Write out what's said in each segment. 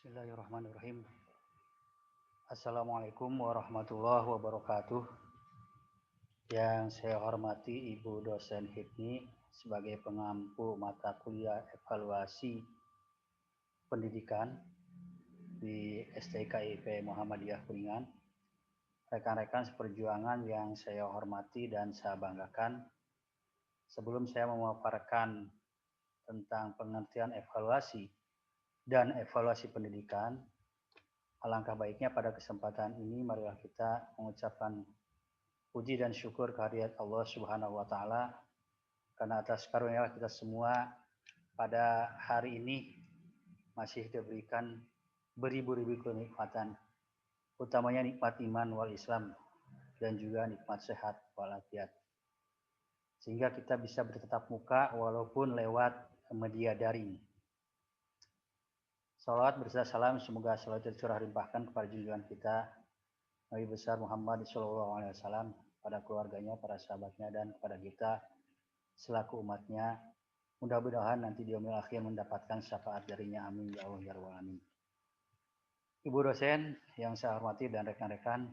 Bismillahirrahmanirrahim. Assalamualaikum warahmatullahi wabarakatuh. Yang saya hormati Ibu dosen HIPMI sebagai pengampu mata kuliah evaluasi pendidikan di STKIP Muhammadiyah Kuningan. Rekan-rekan seperjuangan yang saya hormati dan saya banggakan. Sebelum saya memaparkan tentang pengertian evaluasi dan evaluasi pendidikan, alangkah baiknya pada kesempatan ini marilah kita mengucapkan puji dan syukur kehadirat Allah Subhanahu wa taala karena atas karunia kita semua pada hari ini masih diberikan beribu-ribu kenikmatan, utamanya nikmat iman wal Islam dan juga nikmat sehat walafiat. Sehingga kita bisa bertatap muka walaupun lewat media daring. Salawat berserta salam semoga selalu tercurah limpahkan kepada junjungan kita Nabi besar Muhammad SAW, pada keluarganya, para sahabatnya, dan kepada kita selaku umatnya. Mudah-mudahan nanti di yaumil akhir mendapatkan syafaat darinya. Amin ya Allah ya rabbal alamin. Ibu dosen yang saya hormati dan rekan-rekan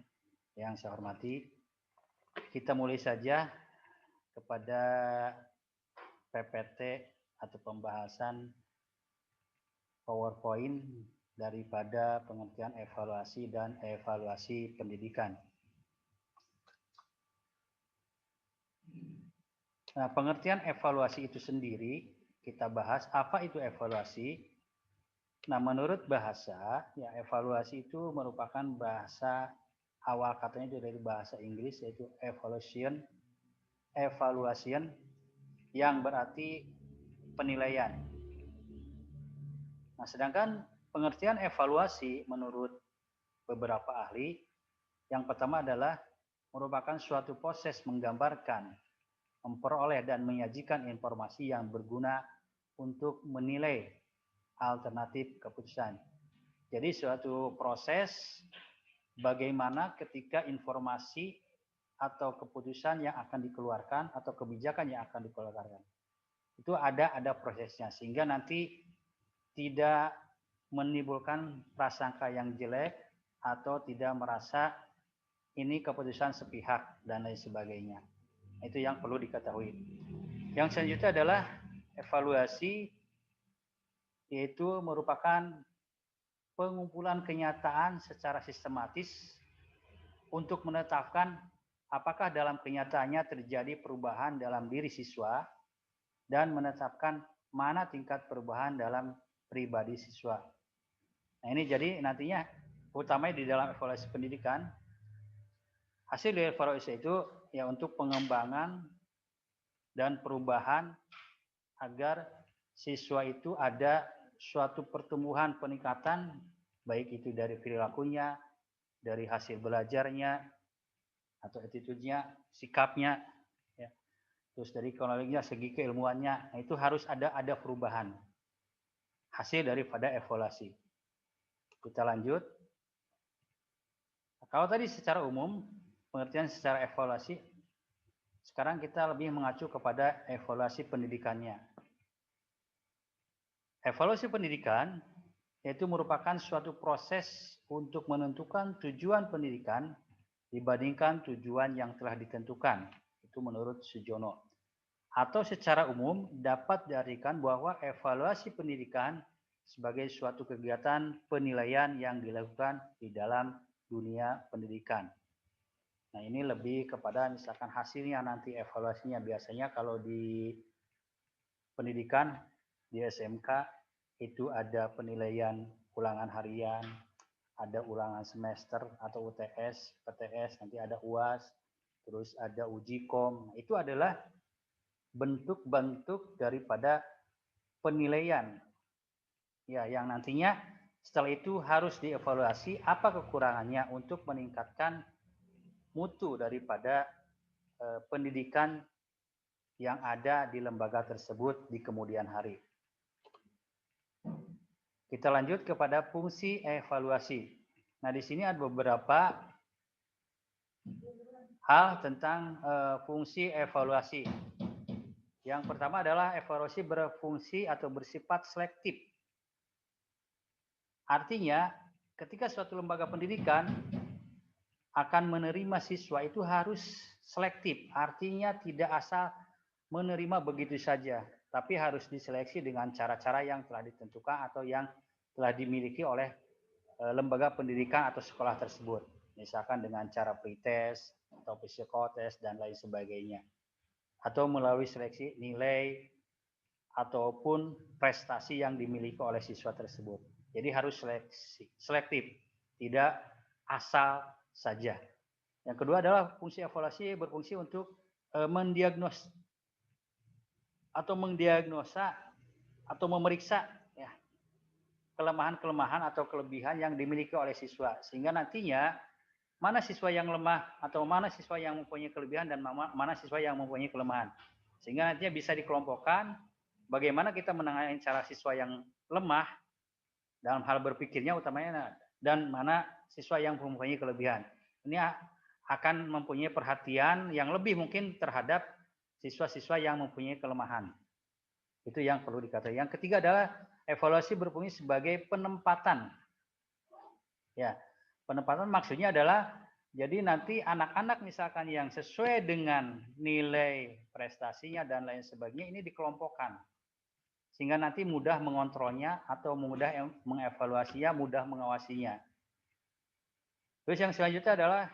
yang saya hormati, kita mulai saja kepada PPT atau pembahasan PowerPoint daripada pengertian evaluasi dan evaluasi pendidikan. Nah, pengertian evaluasi itu sendiri kita bahas apa itu evaluasi. Nah, menurut bahasa, ya evaluasi itu merupakan bahasa awal katanya itu dari bahasa Inggris yaitu evaluation yang berarti penilaian. Nah, sedangkan pengertian evaluasi menurut beberapa ahli, yang pertama adalah merupakan suatu proses menggambarkan, memperoleh dan menyajikan informasi yang berguna untuk menilai alternatif keputusan. Jadi suatu proses bagaimana ketika informasi atau keputusan yang akan dikeluarkan atau kebijakan yang akan dikeluarkan. Itu ada prosesnya sehingga nanti tidak menimbulkan prasangka yang jelek atau tidak merasa ini keputusan sepihak dan lain sebagainya. Itu yang perlu diketahui. Yang selanjutnya adalah evaluasi, yaitu merupakan pengumpulan kenyataan secara sistematis untuk menetapkan apakah dalam kenyataannya terjadi perubahan dalam diri siswa dan menetapkan mana tingkat perubahan dalam pribadi siswa. Nah, ini jadi nantinya utamanya di dalam evaluasi pendidikan, hasil dari evaluasi itu ya untuk pengembangan dan perubahan agar siswa itu ada suatu pertumbuhan peningkatan baik itu dari perilakunya, dari hasil belajarnya atau attitude-nya, sikapnya, ya. Terus dari kronologinya, segi keilmuannya, nah itu harus ada perubahan hasil daripada evaluasi. Kita lanjut. Kalau tadi secara umum pengertian secara evaluasi, sekarang kita lebih mengacu kepada evaluasi pendidikannya. Evaluasi pendidikan yaitu merupakan suatu proses untuk menentukan tujuan pendidikan dibandingkan tujuan yang telah ditentukan. Itu menurut Sujono. Atau secara umum dapat diartikan bahwa evaluasi pendidikan sebagai suatu kegiatan penilaian yang dilakukan di dalam dunia pendidikan. Nah, ini lebih kepada misalkan hasilnya nanti evaluasinya. Biasanya kalau di pendidikan di SMK itu ada penilaian ulangan harian, ada ulangan semester atau UTS, PTS, nanti ada UAS, terus ada uji kom. Itu adalah bentuk-bentuk daripada penilaian. Ya, yang nantinya setelah itu harus dievaluasi apa kekurangannya untuk meningkatkan mutu daripada pendidikan yang ada di lembaga tersebut di kemudian hari. Kita lanjut kepada fungsi evaluasi. Nah, di sini ada beberapa hal tentang fungsi evaluasi. Yang pertama adalah evaluasi berfungsi atau bersifat selektif. Artinya, ketika suatu lembaga pendidikan akan menerima siswa itu harus selektif. Artinya tidak asal menerima begitu saja, tapi harus diseleksi dengan cara-cara yang telah ditentukan atau yang telah dimiliki oleh lembaga pendidikan atau sekolah tersebut. Misalkan dengan cara pretest atau psikotest dan lain sebagainya. Atau melalui seleksi nilai ataupun prestasi yang dimiliki oleh siswa tersebut. Jadi harus selektif, tidak asal saja. Yang kedua adalah fungsi evaluasi berfungsi untuk mendiagnosa atau memeriksa ya, kelemahan-kelemahan atau kelebihan yang dimiliki oleh siswa. Sehingga nantinya mana siswa yang lemah atau mana siswa yang mempunyai kelebihan dan mana siswa yang mempunyai kelemahan. Sehingga nantinya bisa dikelompokkan bagaimana kita menangani cara siswa yang lemah dalam hal berpikirnya utamanya dan mana siswa yang mempunyai kelebihan. Ini akan mempunyai perhatian yang lebih mungkin terhadap siswa-siswa yang mempunyai kelemahan. Itu yang perlu diketahui. Yang ketiga adalah evaluasi berfungsi sebagai penempatan. Ya, penempatan maksudnya adalah jadi nanti anak-anak misalkan yang sesuai dengan nilai prestasinya dan lain sebagainya ini dikelompokkan. Sehingga nanti mudah mengontrolnya atau mudah mengevaluasinya, mudah mengawasinya. Terus yang selanjutnya adalah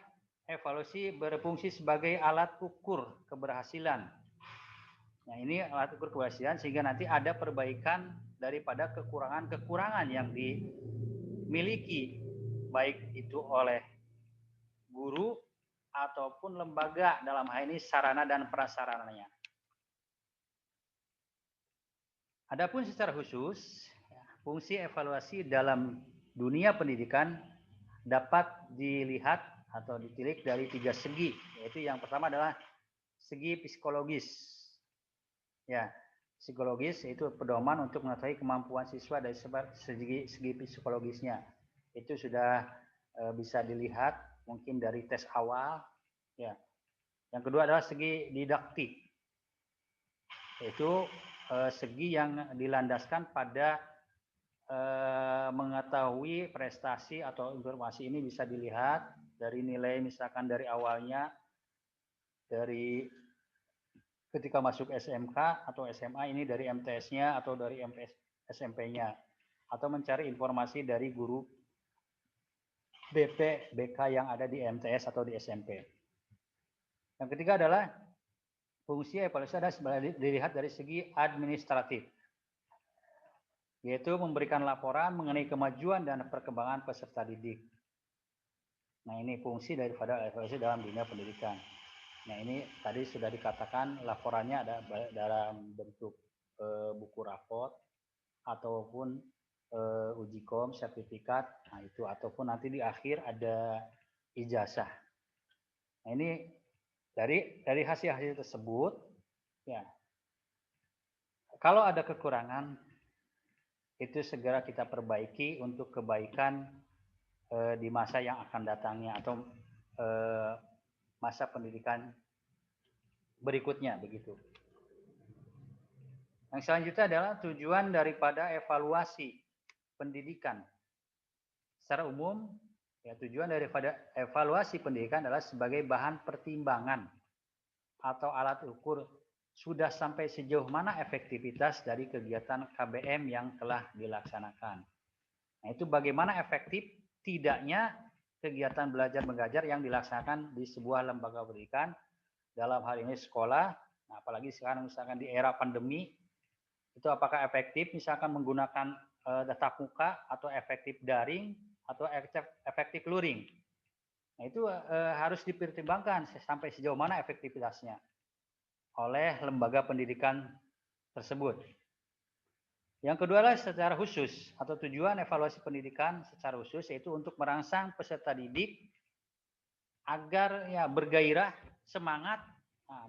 evaluasi berfungsi sebagai alat ukur keberhasilan. Nah, ini alat ukur keberhasilan sehingga nanti ada perbaikan daripada kekurangan-kekurangan yang dimiliki baik itu oleh guru ataupun lembaga dalam hal ini sarana dan prasarananya. Adapun secara khusus, fungsi evaluasi dalam dunia pendidikan dapat dilihat atau ditilik dari 3 segi, yaitu yang pertama adalah segi psikologis. Ya, psikologis itu pedoman untuk mengetahui kemampuan siswa dari segi psikologisnya. Itu sudah bisa dilihat mungkin dari tes awal. Ya. Yang kedua adalah segi didaktik, yaitu segi yang dilandaskan pada mengetahui prestasi atau informasi ini bisa dilihat dari nilai misalkan dari awalnya dari ketika masuk SMK atau SMA ini dari MTS-nya atau dari SMP-nya atau mencari informasi dari guru BP, BK yang ada di MTS atau di SMP. Yang ketiga adalah fungsi evaluasi adalah dilihat dari segi administratif, yaitu memberikan laporan mengenai kemajuan dan perkembangan peserta didik. Nah, ini fungsi daripada evaluasi dalam dunia pendidikan. Nah, ini tadi sudah dikatakan laporannya ada dalam bentuk buku raport ataupun uji kom, sertifikat, nah itu ataupun nanti di akhir ada ijazah. Nah, ini dari hasil-hasil tersebut ya. Kalau ada kekurangan itu segera kita perbaiki untuk kebaikan di masa yang akan datangnya atau masa pendidikan berikutnya begitu. Yang selanjutnya adalah tujuan daripada evaluasi pendidikan. Secara umum, ya, tujuan daripada evaluasi pendidikan adalah sebagai bahan pertimbangan atau alat ukur sudah sampai sejauh mana efektivitas dari kegiatan KBM yang telah dilaksanakan. Nah, itu bagaimana efektif tidaknya kegiatan belajar mengajar yang dilaksanakan di sebuah lembaga pendidikan, dalam hal ini sekolah. Nah, apalagi sekarang misalkan di era pandemi, itu apakah efektif misalkan menggunakan tatap muka atau efektif daring atau efektif luring. Nah, itu harus dipertimbangkan sampai sejauh mana efektivitasnya oleh lembaga pendidikan tersebut. Yang kedua adalah secara khusus atau tujuan evaluasi pendidikan secara khusus yaitu untuk merangsang peserta didik agar ya bergairah, semangat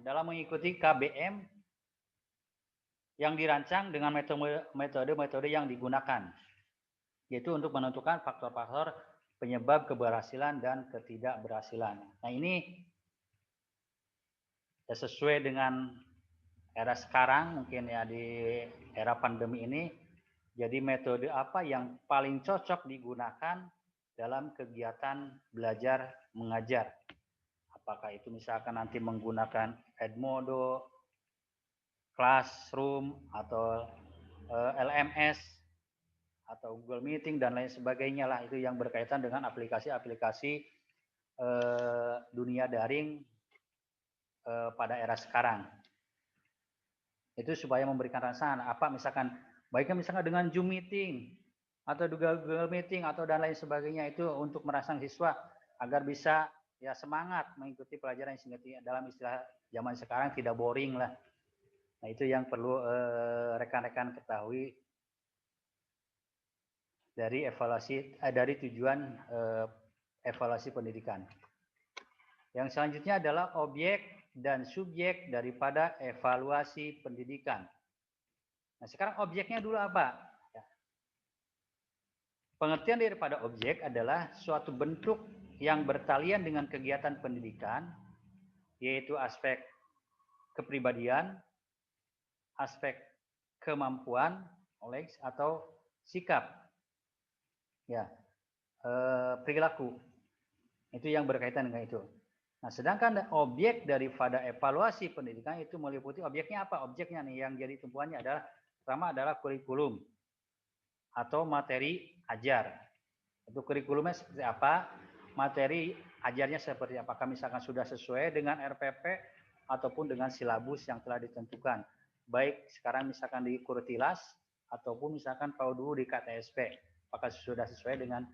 dalam mengikuti KBM yang dirancang dengan metode-metode yang digunakan, yaitu untuk menentukan faktor-faktor penyebab keberhasilan dan ketidakberhasilan. Nah, ini ya sesuai dengan era sekarang, mungkin ya di era pandemi ini Jadi metode apa yang paling cocok digunakan dalam kegiatan belajar mengajar. Apakah itu misalkan nanti menggunakan Edmodo, Classroom, atau LMS, atau Google Meeting, dan lain sebagainya lah. Itu yang berkaitan dengan aplikasi-aplikasi dunia daring pada era sekarang. Itu supaya memberikan rasa apa misalkan baiknya misalkan dengan Zoom meeting atau Google Meeting atau dan lain sebagainya, itu untuk merangsang siswa agar bisa ya semangat mengikuti pelajaran sehingga dalam istilah zaman sekarang tidak boring lah. Nah, itu yang perlu rekan-rekan ketahui dari evaluasi dari tujuan evaluasi pendidikan. Yang selanjutnya adalah objek dan subjek daripada evaluasi pendidikan. Nah, sekarang objeknya dulu apa? Pengertian daripada objek adalah suatu bentuk yang bertalian dengan kegiatan pendidikan, yaitu aspek kepribadian, aspek kemampuan, atau sikap, ya, perilaku. Itu yang berkaitan dengan itu. Nah, sedangkan objek daripada evaluasi pendidikan itu meliputi objeknya apa? Objeknya nih yang jadi tumpuannya adalah pertama adalah kurikulum atau materi ajar. Itu kurikulumnya seperti apa? Materi ajarnya seperti apakah misalkan sudah sesuai dengan RPP ataupun dengan silabus yang telah ditentukan. Baik sekarang misalkan di Kurtilas ataupun misalkan kalau dulu di KTSP, apakah sudah sesuai dengan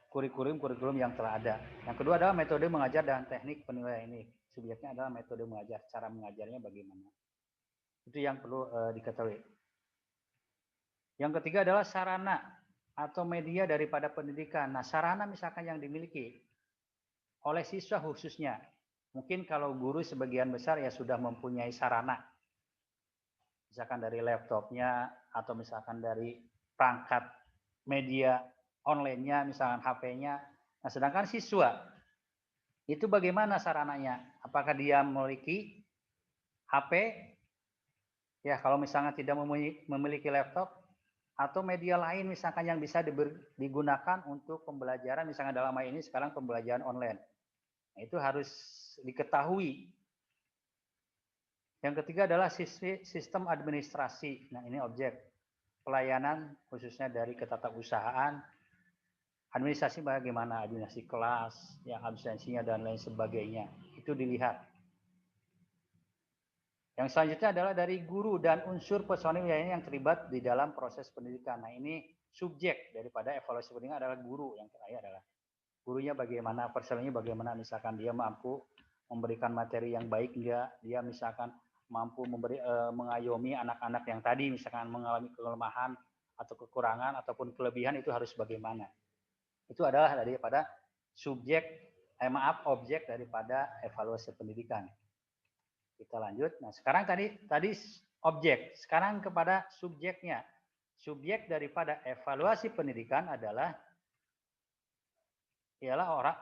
kurikulum yang telah ada. Yang kedua adalah metode mengajar dan teknik penilaian ini. Subjeknya adalah metode mengajar, cara mengajarnya bagaimana. Itu yang perlu diketahui. Yang ketiga adalah sarana atau media daripada pendidikan. Nah, sarana misalkan yang dimiliki oleh siswa khususnya. Mungkin kalau guru sebagian besar ya sudah mempunyai sarana. Misalkan dari laptopnya atau misalkan dari perangkat media online-nya, misalkan HP-nya. Nah, sedangkan siswa itu bagaimana sarananya? Apakah dia memiliki HP? Ya, kalau misalnya tidak memiliki laptop atau media lain misalkan yang bisa digunakan untuk pembelajaran, misalnya dalam hal ini sekarang pembelajaran online. Nah, itu harus diketahui. Yang ketiga adalah sistem administrasi. Nah, ini objek pelayanan khususnya dari ketatausahaan, administrasi bagaimana, administrasi kelas, yang absensinya dan lain sebagainya. Itu dilihat. Yang selanjutnya adalah dari guru dan unsur personil lainnya yang terlibat di dalam proses pendidikan. Nah, ini subjek daripada evaluasi pendidikan adalah guru. Yang terakhir adalah gurunya bagaimana, personilnya bagaimana, misalkan dia mampu memberikan materi yang baik enggak, dia misalkan mampu mengayomi anak-anak yang tadi misalkan mengalami kelemahan atau kekurangan ataupun kelebihan, itu harus bagaimana. Itu adalah daripada objek daripada evaluasi pendidikan. Kita lanjut. Nah, sekarang tadi objek, sekarang kepada subjeknya. Subjek daripada evaluasi pendidikan adalah ialah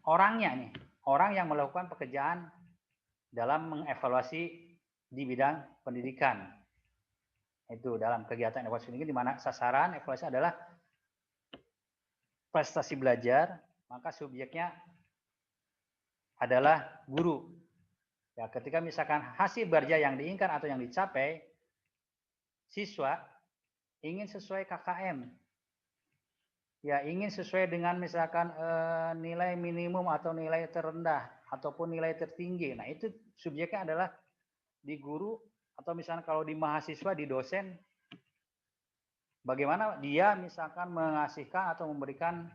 orangnya nih, orang yang melakukan pekerjaan dalam mengevaluasi di bidang pendidikan. Itu dalam kegiatan evaluasi pendidikan di mana sasaran evaluasi adalah prestasi belajar, maka subjeknya adalah guru. Ya, ketika misalkan hasil belajar yang diinginkan atau yang dicapai, siswa ingin sesuai KKM. Ya, ingin sesuai dengan misalkan nilai minimum atau nilai terendah ataupun nilai tertinggi. Nah, itu subjeknya adalah di guru atau misalkan kalau di mahasiswa di dosen, bagaimana dia misalkan mengasihkan atau memberikan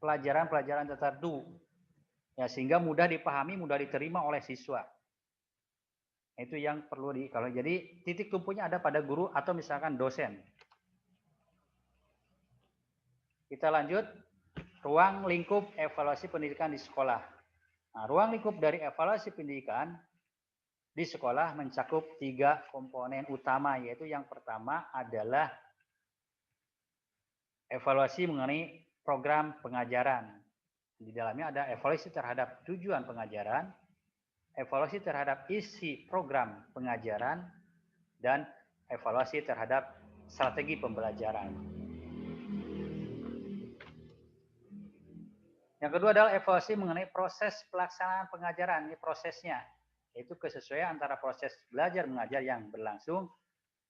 pelajaran-pelajaran tertentu. Ya, sehingga mudah dipahami, mudah diterima oleh siswa. Itu yang perlu kalau jadi titik tumpunya ada pada guru atau misalkan dosen. Kita lanjut, ruang lingkup evaluasi pendidikan di sekolah. Nah, ruang lingkup dari evaluasi pendidikan di sekolah mencakup 3 komponen utama, yaitu yang pertama adalah evaluasi mengenai program pengajaran. Di dalamnya ada evaluasi terhadap tujuan pengajaran, evaluasi terhadap isi program pengajaran, dan evaluasi terhadap strategi pembelajaran. Yang kedua adalah evaluasi mengenai proses pelaksanaan pengajaran, ini prosesnya, yaitu kesesuaian antara proses belajar mengajar yang berlangsung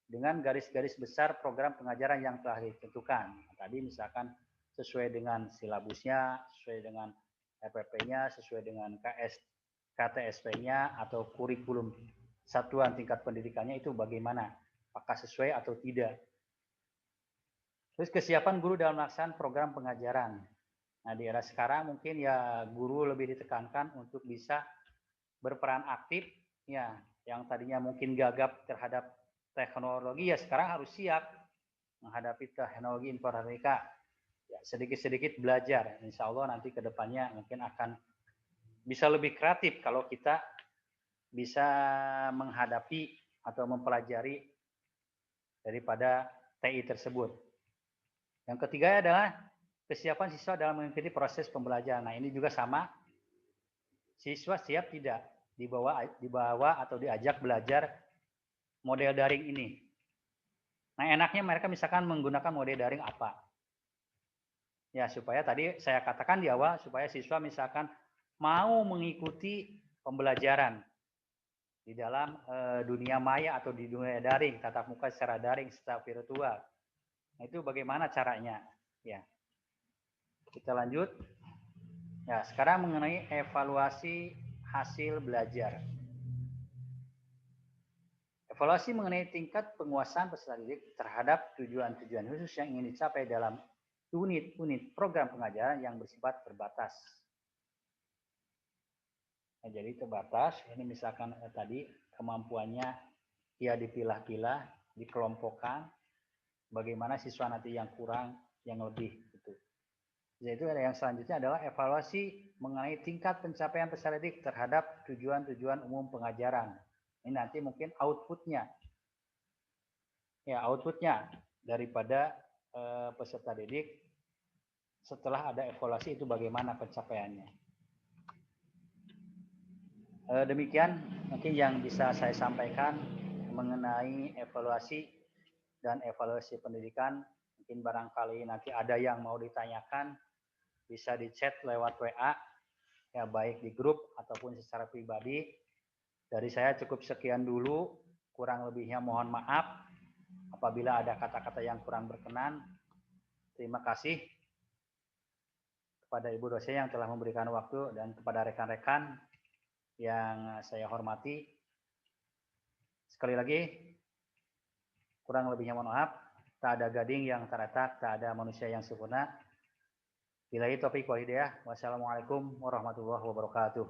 dengan garis-garis besar program pengajaran yang telah ditentukan. Tadi misalkan sesuai dengan silabusnya, sesuai dengan RPP-nya, sesuai dengan KTSP-nya atau kurikulum satuan tingkat pendidikannya itu bagaimana, apakah sesuai atau tidak. Terus kesiapan guru dalam melaksanakan program pengajaran. Nah, di era sekarang mungkin ya guru lebih ditekankan untuk bisa berperan aktif, ya, yang tadinya mungkin gagap terhadap teknologi, ya sekarang harus siap menghadapi teknologi informatika. Ya, sedikit-sedikit belajar. Insya Allah nanti ke depannya mungkin akan bisa lebih kreatif kalau kita bisa menghadapi atau mempelajari daripada TI tersebut. Yang ketiga adalah kesiapan siswa dalam mengikuti proses pembelajaran. Nah, ini juga sama. Siswa siap tidak dibawa atau diajak belajar model daring ini. Nah, enaknya mereka misalkan menggunakan model daring apa? Ya, supaya tadi saya katakan di awal, supaya siswa misalkan mau mengikuti pembelajaran di dalam dunia maya atau di dunia daring, tatap muka secara daring, secara virtual. Nah, itu bagaimana caranya? Ya. Kita lanjut. Ya, sekarang mengenai evaluasi hasil belajar. Evaluasi mengenai tingkat penguasaan peserta didik terhadap tujuan-tujuan khusus yang ingin dicapai dalam unit-unit program pengajaran yang bersifat terbatas. Nah, jadi terbatas, ini misalkan tadi kemampuannya ya dipilah-pilah, dikelompokkan, bagaimana siswa nanti yang kurang, yang lebih. Gitu. Yaitu ada yang selanjutnya adalah evaluasi mengenai tingkat pencapaian peserta didik terhadap tujuan-tujuan umum pengajaran. Ini nanti mungkin outputnya. Ya, outputnya daripada peserta didik setelah ada evaluasi itu bagaimana pencapaiannya. Demikian mungkin yang bisa saya sampaikan mengenai evaluasi dan evaluasi pendidikan. Mungkin barangkali nanti ada yang mau ditanyakan, bisa di chat lewat WA, ya baik di grup ataupun secara pribadi. Dari saya cukup sekian dulu, kurang lebihnya mohon maaf apabila ada kata-kata yang kurang berkenan. Terima kasih kepada Ibu dosen yang telah memberikan waktu dan kepada rekan-rekan yang saya hormati. Sekali lagi, kurang lebihnya mohon maaf. Tak ada gading yang terletak, tak ada manusia yang sempurna. Billahi taufiq wal hidayah. Wassalamualaikum warahmatullahi wabarakatuh.